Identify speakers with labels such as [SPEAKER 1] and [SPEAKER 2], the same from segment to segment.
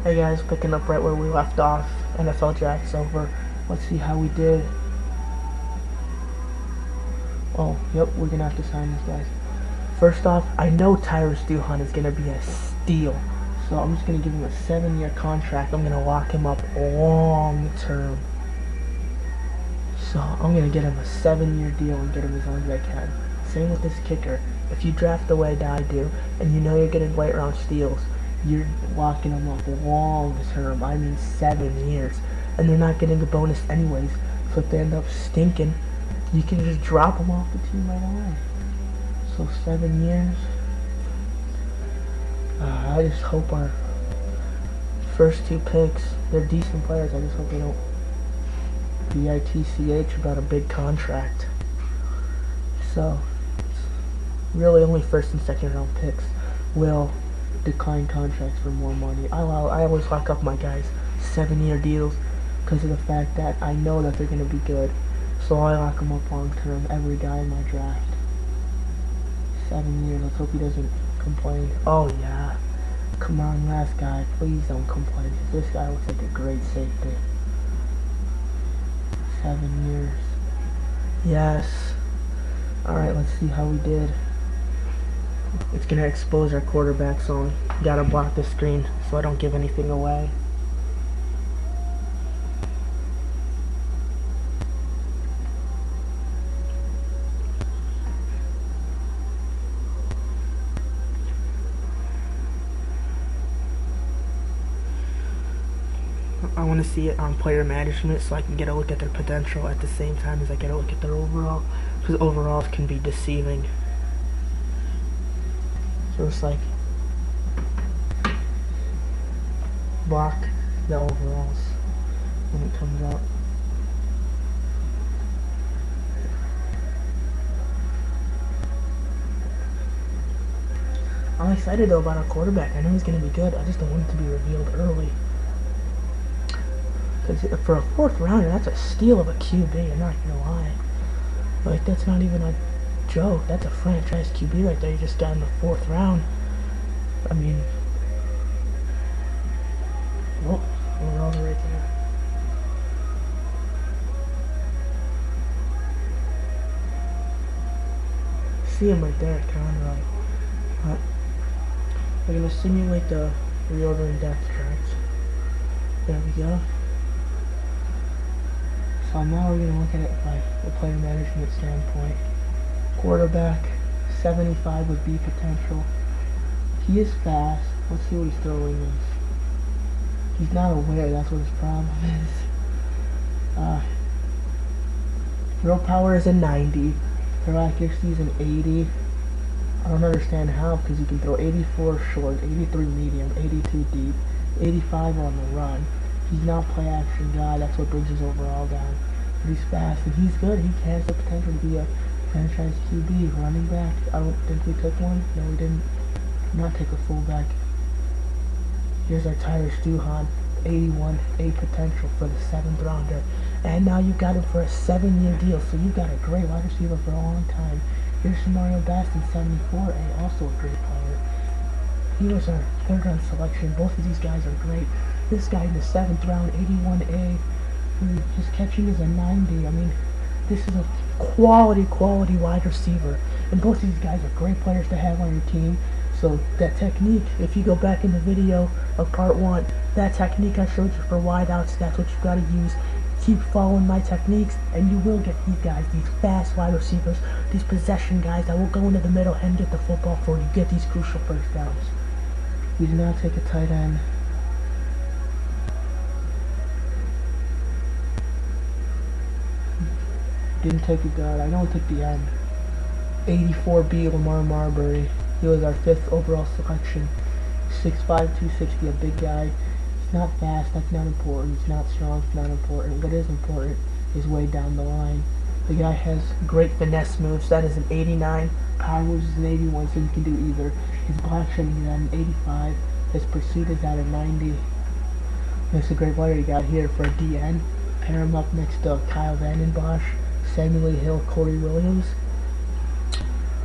[SPEAKER 1] Hey guys, picking up right where we left off. NFL draft's over. Let's see how we did. Oh, yep, we're gonna have to sign this, guys. First off, I know Tyrus Duhan is gonna be a steal, so I'm just gonna give him a 7-year contract. I'm gonna lock him up long term. So I'm gonna get him a 7-year deal and get him as long as I can. Same with this kicker. If you draft the way that I do, and you know you're getting late round steals, you're locking them up long term. I mean 7 years. And they're not getting a bonus anyways. So if they end up stinking, you can just drop them off the team right away. So 7 years. I just hope our first 2 picks, they're decent players. I just hope they don't bitch about a big contract. So really only first and second round picks will decline contracts for more money. I always lock up my guys 7-year deals because of the fact that I know that they're going to be good. So I lock them up long term, every guy in my draft. 7 years, let's hope he doesn't complain. Oh yeah, come on last guy, please don't complain. This guy looks like a great safety. 7 years. Yes. Alright, let's see how we did. It's gonna expose our quarterback, so I gotta block the screen so I don't give anything away. I want to see it on player management so I can get a look at their potential at the same time as I get a look at their overall, because overalls can be deceiving. So it's like block the overalls when it comes out. I'm excited though about our quarterback. I know he's going to be good. I just don't want it to be revealed early. Because for a 4th rounder, that's a steal of a QB, I'm not going to lie. Like, that's not even a joke. That's a franchise QB right there. You just got in the 4th round. I mean, oh, we're all right there. See him right there, Conroy. But we're going to simulate the reordering depth charts. There we go. So now we're going to look at it by the player management standpoint. Quarterback, 75 with B potential. He is fast. Let's see what his throwing is. He's not aware, that's what his problem is. Throw power is a 90. Throw accuracy is an 80. I don't understand how, because he can throw 84 short, 83 medium, 82 deep, 85 on the run. He's not a play action guy, that's what brings his overall down. But he's fast and he's good. He has the potential to be a franchise QB, running back. I don't think we took one. No, we didn't. Not take a fullback. Here's our Tyrus Duhan, 81 A potential for the 7th rounder. And now you got him for a 7-year deal, so you got a great wide receiver for a long time. Here's Mario Baston, 74 A, also a great player. He was our 3rd round selection. Both of these guys are great. This guy in the 7th round, 81A, his catching is a 90. I mean, this is a quality wide receiver. And both of these guys are great players to have on your team. So that technique, if you go back in the video of part 1, that technique I showed you for wideouts, that's what you got to use. Keep following my techniques, and you will get these guys, these fast wide receivers, these possession guys that will go into the middle and get the football for you. Get these crucial first downs. We did not take a tight end. Didn't take a guard. I know we took the end. 84B Lamar Marbury. He was our 5th overall selection. 6'5", 260, a big guy. He's not fast, that's not important. He's not strong, it's not important. What is important is way down the line. The guy has great finesse moves. That is an 89. Power moves is an 81, so you can do either. His block shedding is at an 85. His pursuit is at a 90. That's a great player you got here for a DN. Pair him up next to Kyle Vandenbosch, Samuel Hill, Corey Williams.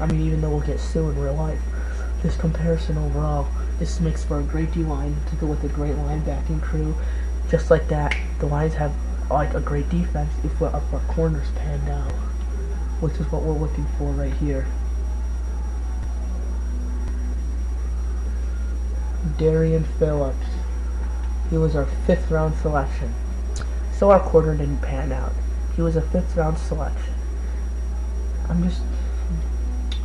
[SPEAKER 1] I mean, even though we'll get Sue in real life, this comparison overall This makes for a great D-line to go with a great linebacking crew. Just like that, the Lions have like a great defense if our corners panned out, which is what we're looking for right here. Darian Phillips. He was our 5th round selection. So our corner didn't pan out. He was a 5th round selection.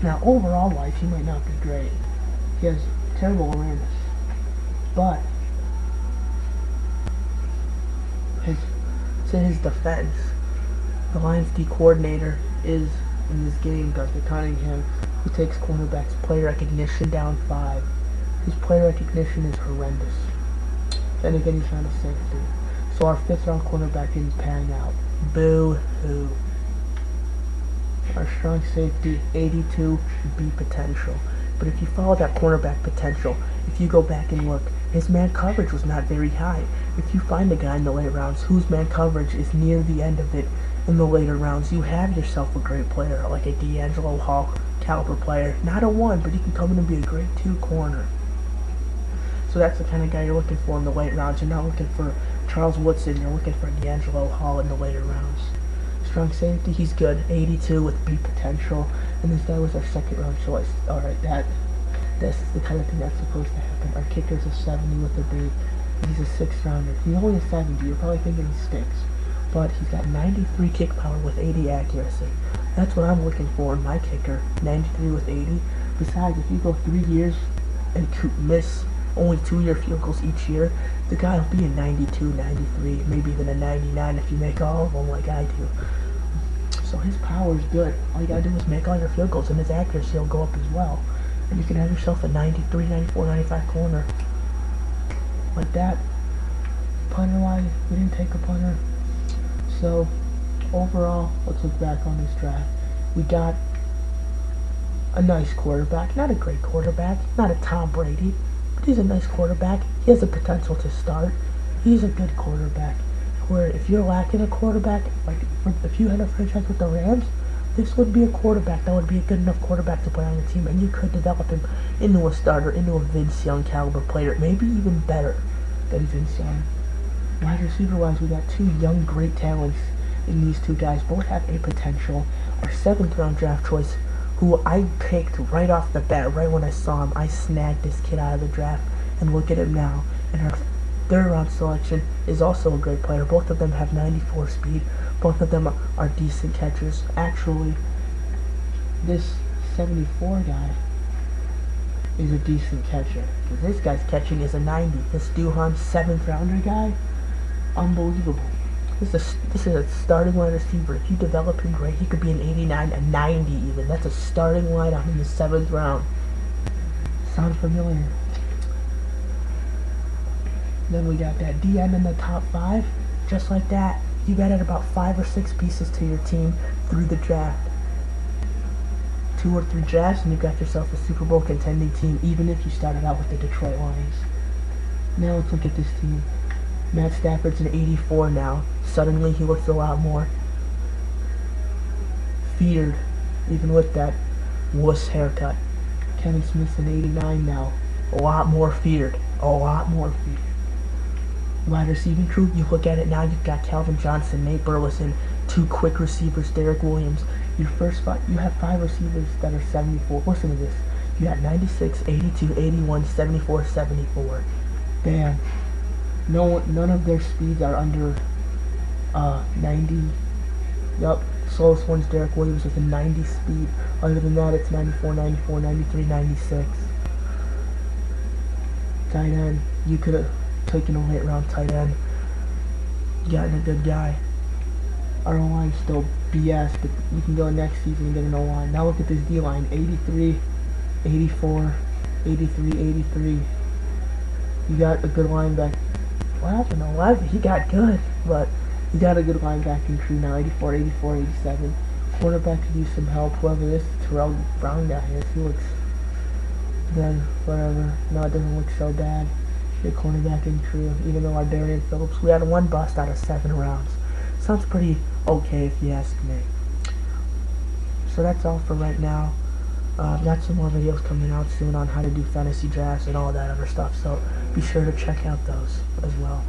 [SPEAKER 1] Now overall wise, he might not be great. He has terrible awareness. But to his defense, the Lions D coordinator is in this game, Dr. Cunningham, who takes cornerbacks play recognition down 5. His play recognition is horrendous. Then again, he's not a safety. So our 5th round cornerback didn't pan out. Boo-hoo. Our strong safety, 82 B potential. But if you follow that cornerback potential, if you go back and look, his man coverage was not very high. If you find a guy in the late rounds whose man coverage is near the end of it in the later rounds, you have yourself a great player, like a D'Angelo Hall caliber player. Not a 1, but he can come in and be a great 2 corner. So that's the kind of guy you're looking for in the late rounds. You're not looking for Charles Woodson, you're looking for D'Angelo Hall in the later rounds. Strong safety, he's good, 82 with B potential, and this guy was our 2nd round choice. Alright, that's the kind of thing that's supposed to happen. Our kicker's a 70 with a B, and he's a 6th rounder. He's only a 70, you're probably thinking he stinks, but he's got 93 kick power with 80 accuracy. That's what I'm looking for in my kicker, 93 with 80. Besides, if you go 3 years and miss only 2-year field goals each year, the guy will be a 92, 93, maybe even a 99 if you make all of them like I do. So his power is good. All you gotta do is make all your field goals, and his accuracy will go up as well. And you can have yourself a 93, 94, 95 corner. Like that. Punter-wise, we didn't take a punter. So, overall, let's look back on this draft. We got a nice quarterback. Not a great quarterback. Not a Tom Brady. But he's a nice quarterback. He has the potential to start. He's a good quarterback. Where if you're lacking a quarterback, like if you had a franchise with the Rams, this would be a quarterback. That would be a good enough quarterback to play on the team, and you could develop him into a starter, into a Vince Young caliber player, maybe even better than Vince Young. Wide receiver wise, we got 2 young, great talents in these 2 guys. Both have a potential. Our 7th round draft choice, who I picked right off the bat, right when I saw him, I snagged this kid out of the draft, and look at him now. And our 3rd round selection is also a great player. Both of them have 94 speed. Both of them are decent catchers. Actually, this 74 guy is a decent catcher. This guy's catching is a 90. This Duhan 7th rounder guy, unbelievable. This is a starting wide receiver. If you develop him great, he could be an 89, a 90 even. That's a starting lineup in the 7th round. Sound familiar? Then we got that DN in the top 5. Just like that, you've added about 5 or 6 pieces to your team through the draft. 2 or 3 drafts, and you've got yourself a Super Bowl contending team, even if you started out with the Detroit Lions. Now let's look at this team. Matt Stafford's an 84 now. Suddenly he looks a lot more feared, even with that wuss haircut. Kevin Smith's an 89 now. A lot more feared. A lot more feared. Wide receiving crew, you look at it now, you've got Calvin Johnson, Nate Burleson, 2 quick receivers, Derek Williams. Your first 5, you have 5 receivers that are 74. Listen to this. You got 96, 82, 81, 74, 74. Bam. None of their speeds are under 90. Yup. Slowest one's Derek Williams with a 90 speed. Other than that, it's 94, 94, 93, 96. Tight end. You could have taken a late round tight end. Gotten a good guy. Our O-line's still BS, but you can go next season and get an O-line. Now look at this D-line. 83, 84, 83, 83. You got a good linebacker. What happened? 11. He got good, but you got a good linebacking crew now. 84, 84, 87. Quarterback could use some help. Whoever this Terrell Brown guy is, he looks good. Whatever. No, it doesn't look so bad. Good cornerbacking crew. Even though our Darian Phillips, we had 1 bust out of 7 rounds. Sounds pretty okay if you ask me. So that's all for right now. I've got some more videos coming out soon on how to do fantasy drafts and all that other stuff, so be sure to check out those as well.